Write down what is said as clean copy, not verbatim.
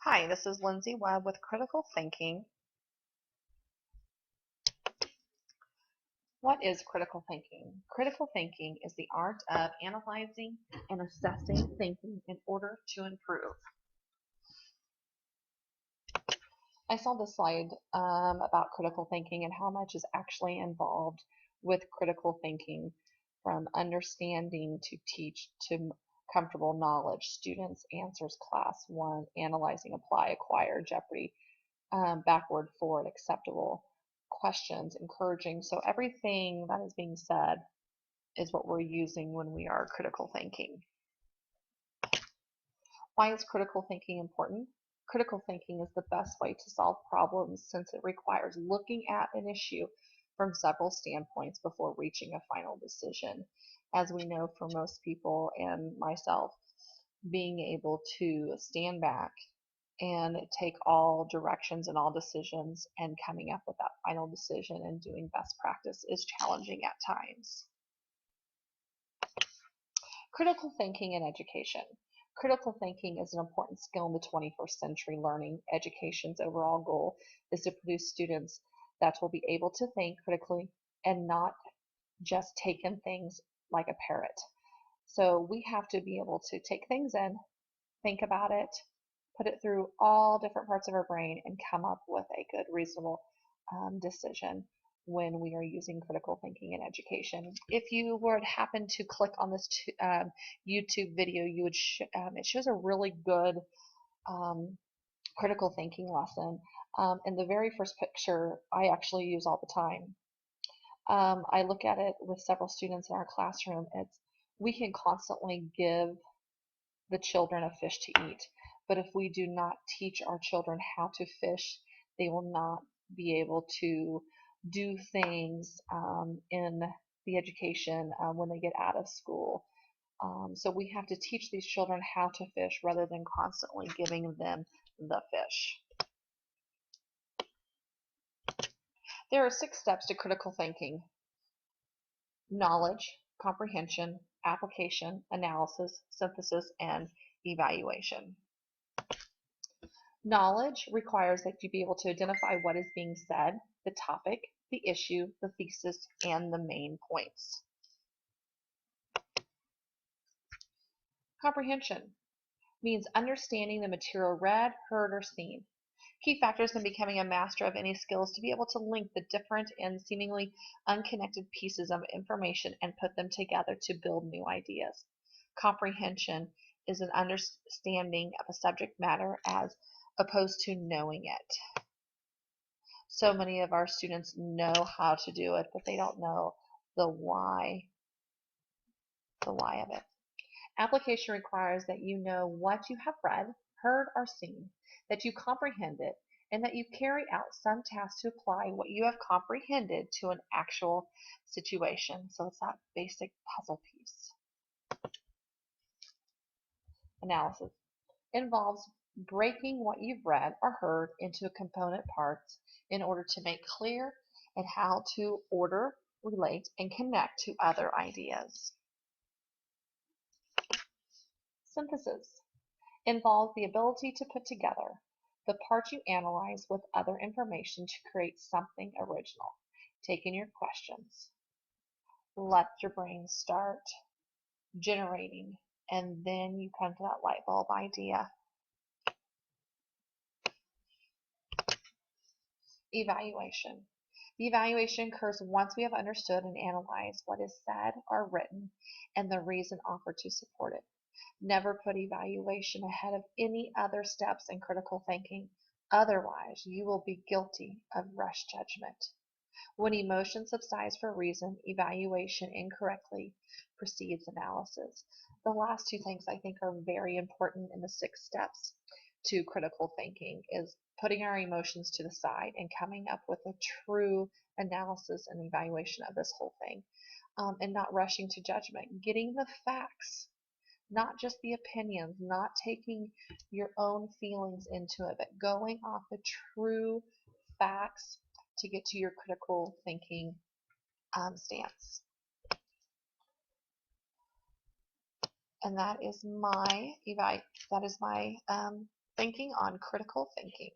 Hi, this is Lindsay Webb with Critical Thinking. What is critical thinking? Critical thinking is the art of analyzing and assessing thinking in order to improve. I saw this slide about critical thinking and how much is actually involved with critical thinking, from understanding to teach to comfortable knowledge. Students answers class 1, analyzing, apply, acquire, jeopardy, backward, forward, acceptable, questions, encouraging. So everything that is being said is what we're using when we are critical thinking. Why is critical thinking important? Critical thinking is the best way to solve problems since it requires looking at an issue from several standpoints before reaching a final decision. As we know, for most people and myself, being able to stand back and take all directions and all decisions and coming up with that final decision and doing best practice is challenging at times. Critical thinking in education. Critical thinking is an important skill in the 21st century learning. Education's overall goal is to produce students that will be able to think critically and not just take in things like a parrot. So we have to be able to take things in, think about it, put it through all different parts of our brain, and come up with a good, reasonable decision when we are using critical thinking in education. If you would happen to click on this YouTube video, you would it shows a really good critical thinking lesson. And the very first picture I actually use all the time. I look at it with several students in our classroom. We can constantly give the children a fish to eat, but if we do not teach our children how to fish, they will not be able to do things in the education when they get out of school. So we have to teach these children how to fish rather than constantly giving them the fish. There are 6 steps to critical thinking: knowledge, comprehension, application, analysis, synthesis, and evaluation. Knowledge requires that you be able to identify what is being said, the topic, the issue, the thesis, and the main points. Comprehension means understanding the material read, heard, or seen. Key factors in becoming a master of any skill is to be able to link the different and seemingly unconnected pieces of information and put them together to build new ideas. Comprehension is an understanding of a subject matter as opposed to knowing it. So many of our students know how to do it, but they don't know the why of it. Application requires that you know what you have read, heard, or seen, that you comprehend it, and that you carry out some task to apply what you have comprehended to an actual situation. So it's that basic puzzle piece. Analysis involves breaking what you've read or heard into component parts in order to make clear and how to order, relate, and connect to other ideas. Synthesis involves the ability to put together the parts you analyze with other information to create something original. Take in your questions. Let your brain start generating, and then you come to that light bulb idea. Evaluation. The evaluation occurs once we have understood and analyzed what is said or written and the reason offered to support it. Never put evaluation ahead of any other steps in critical thinking. Otherwise, you will be guilty of rush judgment. When emotion subsides for reason, evaluation incorrectly precedes analysis. The last 2 things I think are very important in the 6 steps to critical thinking is putting our emotions to the side and coming up with a true analysis and evaluation of this whole thing, and not rushing to judgment, getting the facts, not just the opinions, not taking your own feelings into it, but going off the true facts to get to your critical thinking stance. And that is my Thinking on critical thinking.